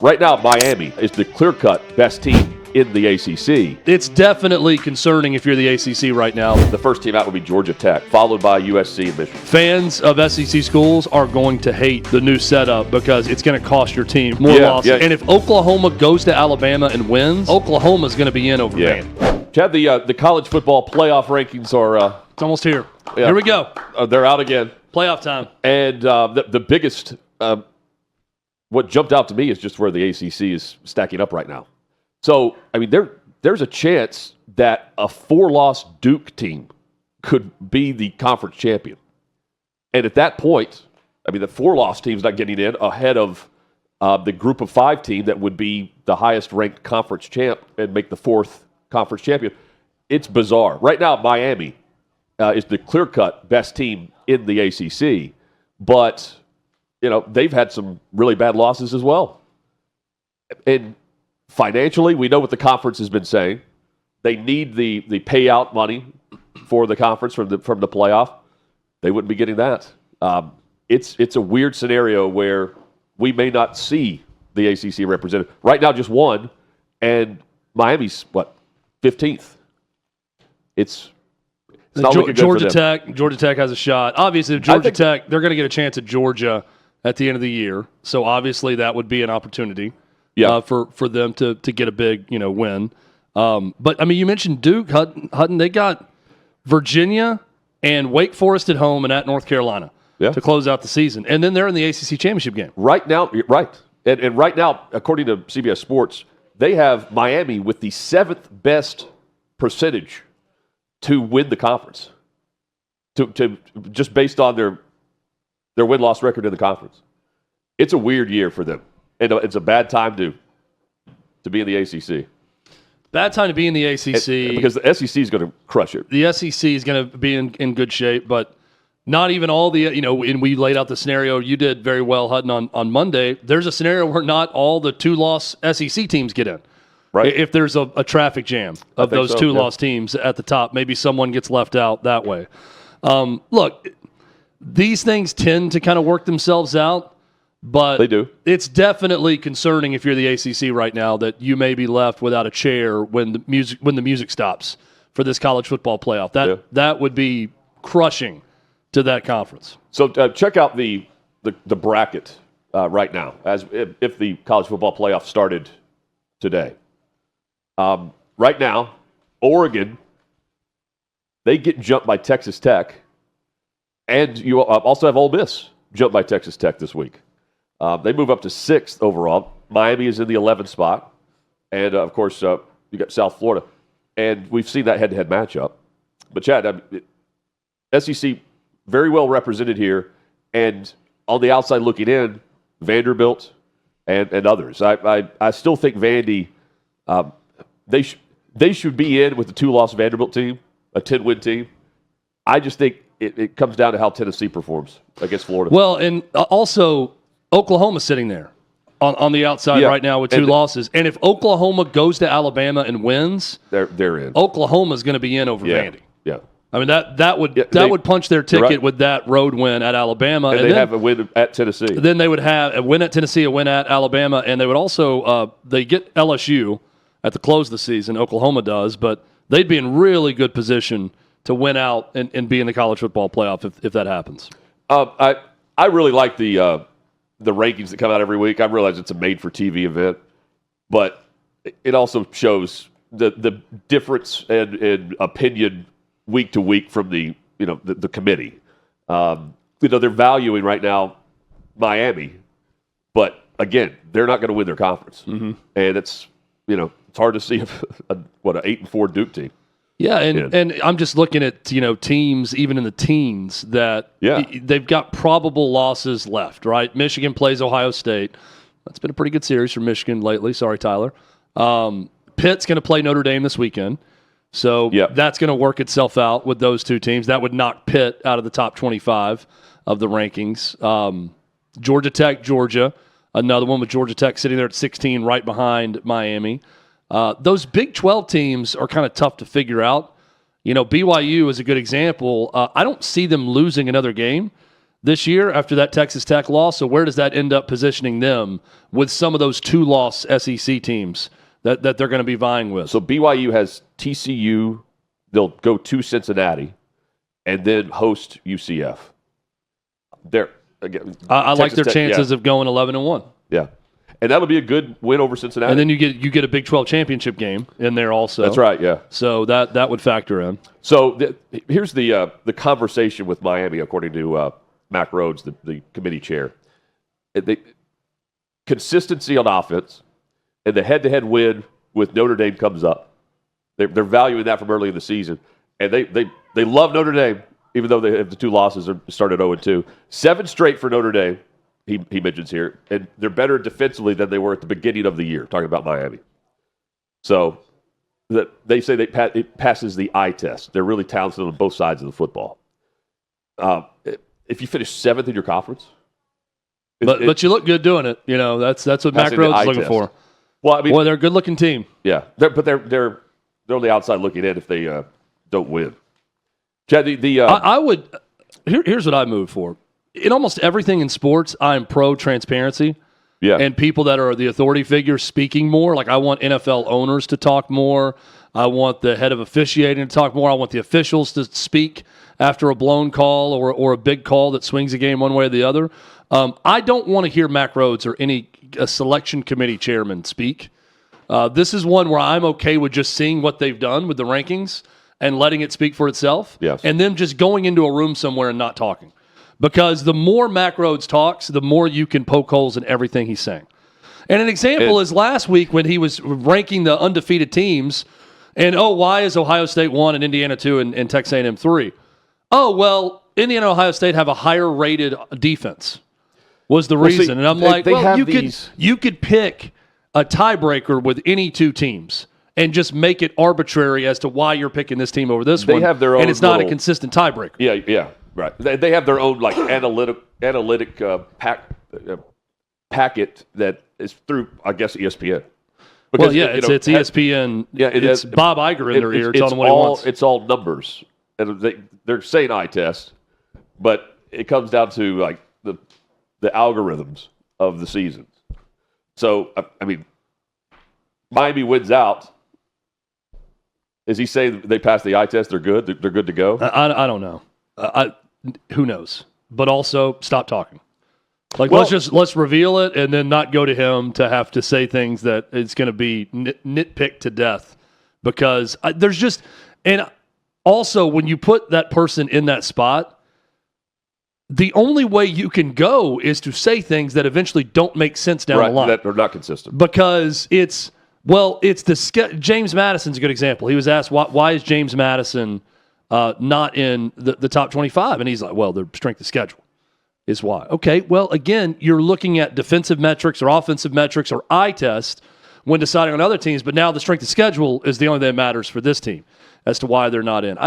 Right now, Miami is the clear-cut best team in the ACC. It's definitely concerning if you're the ACC right now. The first team out will be Georgia Tech, followed by USC and Michigan. Fans of SEC schools are going to hate the new setup because it's going to cost your team more losses. Yeah. And if Oklahoma goes to Alabama and wins, Oklahoma's going to be in over Vanderbilt. Chad, the college football playoff rankings are... it's almost here. Yeah. Here we go. They're out again. Playoff time. And the biggest... what jumped out to me is just where the ACC is stacking up right now. So, I mean, there's a chance that a 4-loss Duke team could be the conference champion. And at that point, I mean, the 4-loss team's not getting in ahead of the group of 5 team that would be the highest-ranked conference champ and make the 4th conference champion. It's bizarre. Right now, Miami is the clear-cut best team in the ACC, but... you know, they've had some really bad losses as well. And financially, we know what the conference has been saying. They need the payout money for the conference from the playoff. They wouldn't be getting that. It's a weird scenario where we may not see the ACC represented. Right now, just one, and Miami's, 15th? It's not looking good for them. Georgia Tech has a shot. Obviously, if Georgia Tech, they're going to get a chance at Georgia at the end of the year. So obviously that would be an opportunity for them to get a big win. But I mean, you mentioned Duke, Hutton. They got Virginia and Wake Forest at home and at North Carolina to close out the season, and then they're in the ACC championship game right now. Right, and right now, according to CBS Sports, they have Miami with the 7th best percentage to win the conference. To just based on their win-loss record in the conference. It's a weird year for them. And it's a bad time to be in the ACC. Bad time to be in the ACC. Because the SEC is going to crush it. The SEC is going to be in good shape, but not even all the, and we laid out the scenario. You did very well, Hutton, on Monday. There's a scenario where not all the 2-loss SEC teams get in. Right. If there's a traffic jam of those 2-loss teams at the top, maybe someone gets left out that way. Look, these things tend to kind of work themselves out, but they do. It's definitely concerning if you're the ACC right now that you may be left without a chair when the music stops for this college football playoff. That would be crushing to that conference. So check out the bracket right now, as if the college football playoff started today. Right now, Oregon, they get jumped by Texas Tech. And you also have Ole Miss jumped by Texas Tech this week. They move up to 6th overall. Miami is in the 11th spot. And, of course, you got South Florida. And we've seen that head-to-head matchup. But, Chad, SEC very well represented here. And on the outside looking in, Vanderbilt and others. I still think Vandy, they should be in with the 2-loss Vanderbilt team, a 10-win team. I just think it comes down to how Tennessee performs against Florida. Well, and also Oklahoma's sitting there on the outside right now with 2 losses. And if Oklahoma goes to Alabama and wins, they're in. Oklahoma's going to be in over Vandy. Yeah. I mean that would punch their ticket with that road win at Alabama, and they have a win at Tennessee. Then they would have a win at Tennessee, a win at Alabama, and they would also they get LSU at the close of the season. Oklahoma does, but they'd be in really good position to win out and be in the college football playoff if that happens. I really like the rankings that come out every week. I realize it's a made-for-TV event, but it also shows the difference in opinion week to week from the committee. They're valuing right now Miami, but again, they're not going to win their conference, and it's hard to see an 8-4 Duke team. Yeah, and I'm just looking at teams even in the teens that they've got probable losses left. Right, Michigan plays Ohio State. That's been a pretty good series for Michigan lately. Sorry, Tyler. Pitt's going to play Notre Dame this weekend, so that's going to work itself out with those 2 teams. That would knock Pitt out of the top 25 of the rankings. Georgia Tech, Georgia, another one with Georgia Tech sitting there at 16, right behind Miami. Those Big 12 teams are kind of tough to figure out. BYU is a good example. I don't see them losing another game. this year after that Texas Tech loss. So where does that end up positioning them with some of those 2-loss SEC teams that they're going to be vying with? So BYU has TCU. They'll go to Cincinnati and then host UCF. I like their chances of going 11-1. Yeah. And that'll be a good win over Cincinnati. And then you get a Big 12 championship game in there also. That's right, yeah. So that would factor in. So here's the conversation with Miami, according to Mack Rhoades, the committee chair. Consistency on offense and the head-to-head win with Notre Dame comes up. They're valuing that from early in the season. And they love Notre Dame, even though they have the 2 losses or started 0-2. 7 straight for Notre Dame. He mentions here, and they're better defensively than they were at the beginning of the year, talking about Miami. So they say it passes the eye test. They're really talented on both sides of the football. If you finish 7th in your conference. But you look good doing it. That's what Mack Rhoades is looking for. Well, I mean, they're a good-looking team. Yeah, but they're on the outside looking in if they don't win. Chad, I would – here's what I move for. In almost everything in sports, I'm pro-transparency. Yeah. And people that are the authority figures speaking more. Like, I want NFL owners to talk more. I want the head of officiating to talk more. I want the officials to speak after a blown call or a big call that swings a game one way or the other. I don't want to hear Mack Rhoades or a selection committee chairman speak. This is one where I'm okay with just seeing what they've done with the rankings and letting it speak for itself. Yes. And then just going into a room somewhere and not talking. Because the more Mack Rhoades talks, the more you can poke holes in everything he's saying. And an example is last week when he was ranking the undefeated teams, and why is Ohio State 1 and Indiana 2 and Texas A&M 3? Oh, well, Indiana and Ohio State have a higher rated defense was the reason. See, and I'm you could pick a tiebreaker with any 2 teams and just make it arbitrary as to why you're picking this team over this one. They have their own and it's not a consistent tiebreaker. Yeah. Right. They have their own analytic packet that is through, I guess, ESPN. Because, it's ESPN. It's Bob Iger in their ear telling them what he wants. It's all numbers. And they're saying eye test, but it comes down to like the algorithms of the seasons. So, I mean, Miami wins out. Is he saying they pass the eye test? They're good? They're good to go? I don't know. Who knows? But also, stop talking. Let's reveal it and then not go to him to have to say things that it's going to be nitpicked to death. Because there's just – and also, when you put that person in that spot, the only way you can go is to say things that eventually don't make sense down the line. That are not consistent. Because it's James Madison's a good example. He was asked, why is James Madison – not in the top 25. And he's like, well, their strength of schedule is why. Okay, well, again, you're looking at defensive metrics or offensive metrics or eye test when deciding on other teams, but now the strength of schedule is the only thing that matters for this team as to why they're not in.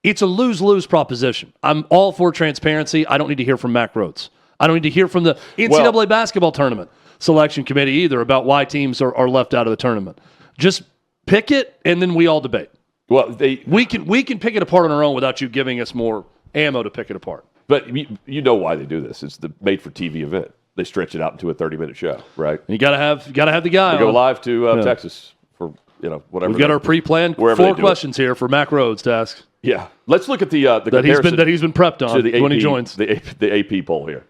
It's a lose-lose proposition. I'm all for transparency. I don't need to hear from Mack Rhoades. I don't need to hear from the NCAA basketball tournament selection committee either about why teams are left out of the tournament. Just pick it, and then we all debate. Well, we can pick it apart on our own without you giving us more ammo to pick it apart. But you know why they do this? It's the made-for-TV event. They stretch it out into a 30-minute show, right? And you gotta have the guy. We go live to Texas for whatever. We've got our pre-planned 4 questions here for Mack Rhoades to ask. Yeah, let's look at the that he's been prepped on when he joins the AP poll here.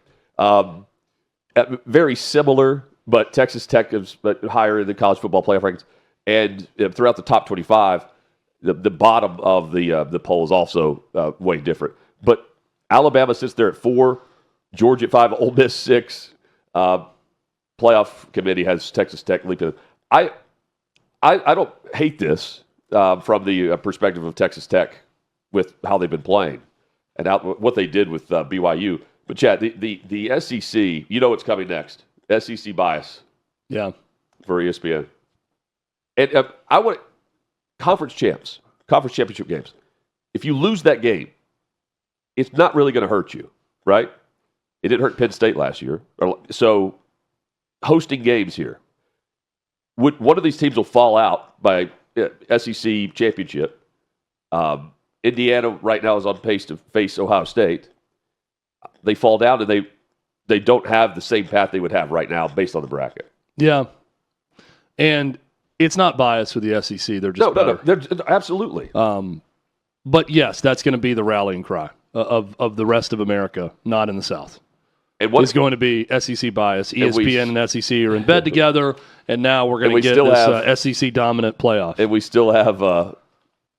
Very similar, but Texas Tech is higher in the college football playoff rankings, and throughout the top 25. The bottom of the poll is also way different. But Alabama sits there at 4, Georgia at 5, Ole Miss 6. Playoff committee has Texas Tech leaping. I don't hate this from the perspective of Texas Tech with how they've been playing and what they did with BYU. But Chad, the SEC, you know what's coming next. SEC bias. Yeah. For ESPN. And I want conference championship games. If you lose that game, it's not really going to hurt you, right? It didn't hurt Penn State last year. So hosting games here. One of these teams will fall out by SEC championship. Indiana right now is on pace to face Ohio State. they fall down and they don't have the same path they would have right now based on the bracket. Yeah. And it's not biased with the SEC. They're just better. No. They're, absolutely. But yes, that's going to be the rallying cry of the rest of America, not in the South. And what is going to be SEC bias? ESPN and SEC are in bed together, and now we're going to get this SEC dominant playoff. And we still have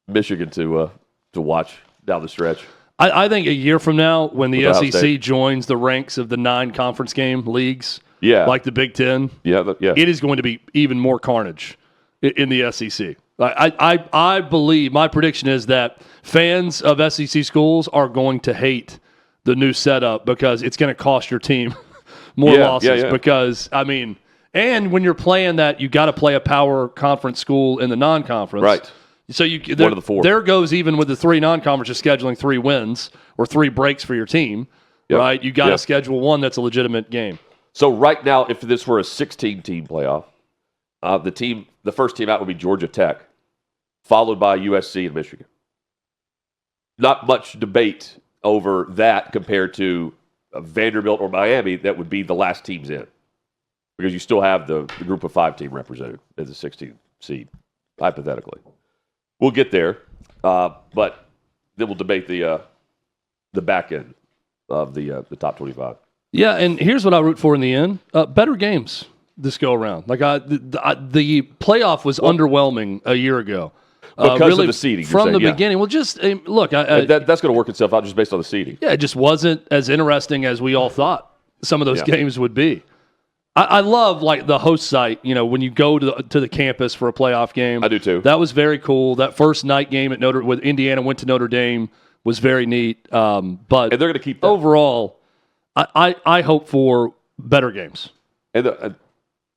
Michigan to watch down the stretch. I think a year from now, when the SEC joins the ranks of the 9 conference game leagues, like the Big Ten, it is going to be even more carnage in the SEC. I believe, my prediction is that fans of SEC schools are going to hate the new setup because it's going to cost your team more losses. Because, I mean, and when you're playing that, you got to play a power conference school in the non-conference. Right. So one of the 4. There goes even with the 3 non-conferences scheduling 3 wins or 3 breaks for your team, right? You got to schedule one that's a legitimate game. So right now, if this were a 16-team playoff, the first team out would be Georgia Tech, followed by USC and Michigan. Not much debate over that compared to Vanderbilt or Miami that would be the last teams in, because you still have the group of 5 team represented as a 16 seed, hypothetically. We'll get there, but then we'll debate the back end of the top 25. Yeah, and here's what I root for in the end: better games this go around. Like the playoff was underwhelming a year ago. Because really of the seeding. From the beginning. Well, just look. That's going to work itself out just based on the seeding. Yeah, it just wasn't as interesting as we all thought some of those games would be. I love, like, the host site, when you go to the campus for a playoff game. I do too. That was very cool. That first night game at with Indiana went to Notre Dame was very neat. But and they're going to keep that. Overall, I hope for better games. And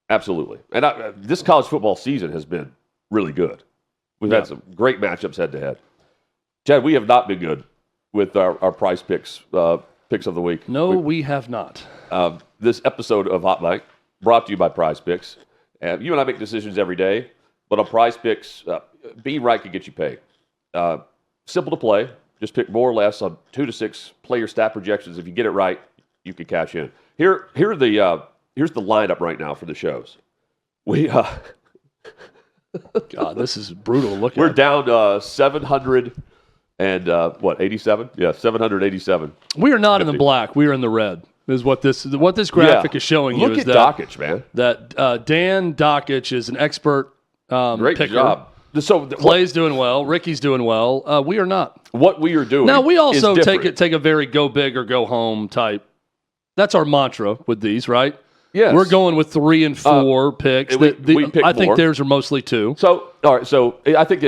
absolutely. And this college football season has been really good. We've had some great matchups head-to-head. Chad, we have not been good with our PrizePicks picks of the week. No, we have not. This episode of Hot Mic brought to you by PrizePicks. You and I make decisions every day, but on PrizePicks, being right can get you paid. Simple to play. Just pick more or less on 2 to 6 player stat projections. If you get it right, you can cash in. Here's the lineup right now for the shows. God, this is brutal to look at. We're down 700 and 87? Yeah, 787. We are not in the black. We are in the red. Is what this graphic is showing you. Look at Dockich, man. That Dan Dockich is an expert Great picker. job. So Clay's doing well. Ricky's doing well. We are not. What we are doing. Now we also take a very go big or go home type. That's our mantra with these, right? Yes. We're going with 3 and 4 picks. We pick I think more. theirs are mostly 2. So all right. So I think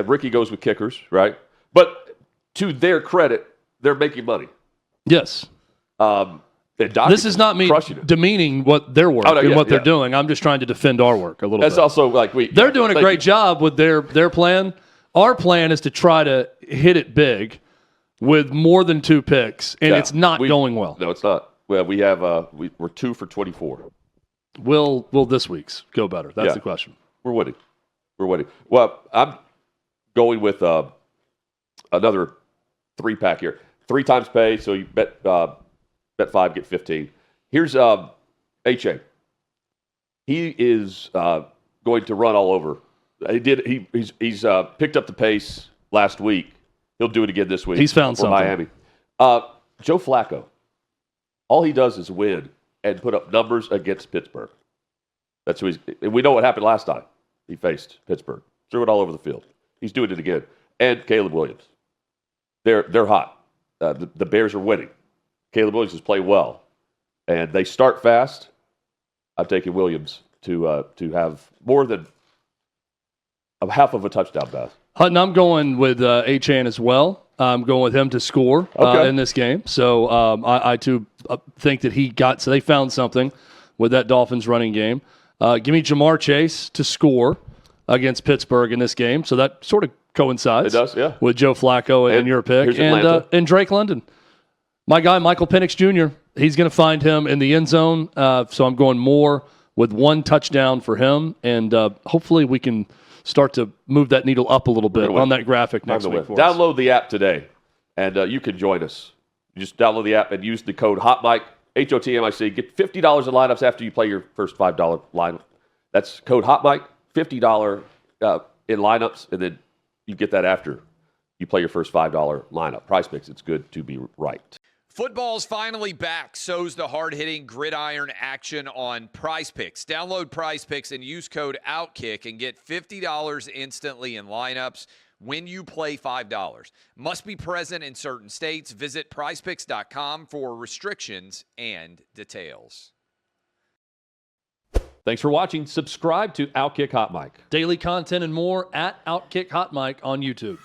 Ricky goes with kickers, right? But to their credit, they're making money. Yes. This is not me demeaning what their work and what they're doing. I'm just trying to defend our work a little bit. That's also they're doing a great job with their plan. Our plan is to try to hit it big with more than 2 picks, and it's not going well. No, it's not. Well, we have we're 2 for 24. Will this week's go better? That's the question. We're winning. Well, I'm going with another 3-pack here. 3 times pay, so you bet 5, get 15. Here's Achane. He is going to run all over. He's picked up the pace last week. He'll do it again this week. He's found for something. Miami. Joe Flacco. All he does is win and put up numbers against Pittsburgh. That's who and we know what happened last time he faced Pittsburgh. Threw it all over the field. He's doing it again. And Caleb Williams. They're hot. The Bears are winning. Caleb Williams is playing well, and they start fast. I'm taking Williams to have more than a half of a touchdown pass. Hutton, I'm going with Achane as well. I'm going with him to score in this game. So I too think that they found something with that Dolphins running game. Give me Jamar Chase to score against Pittsburgh in this game. So that sort of coincides. It does, yeah. With Joe Flacco and your pick. And Drake London. My guy, Michael Penix Jr., he's going to find him in the end zone. So I'm going more with 1 touchdown for him. And hopefully we can start to move that needle up a little bit on that graphic next week for us. Download the app today, and you can join us. You just download the app and use the code HOTMIC, HOTMIC. Get $50 in lineups after you play your first $5 lineup. That's code HOTMIC, $50 in lineups, and then you get that after you play your first $5 lineup. PrizePicks, it's good to be right. Football's finally back. So's the hard-hitting gridiron action on PrizePicks. Download PrizePicks and use code OutKick and get $50 instantly in lineups when you play $5. Must be present in certain states. Visit PrizePicks.com for restrictions and details. Thanks for watching. Subscribe to OutKick Hot Mic. Daily content and more at OutKick Hot Mic on YouTube.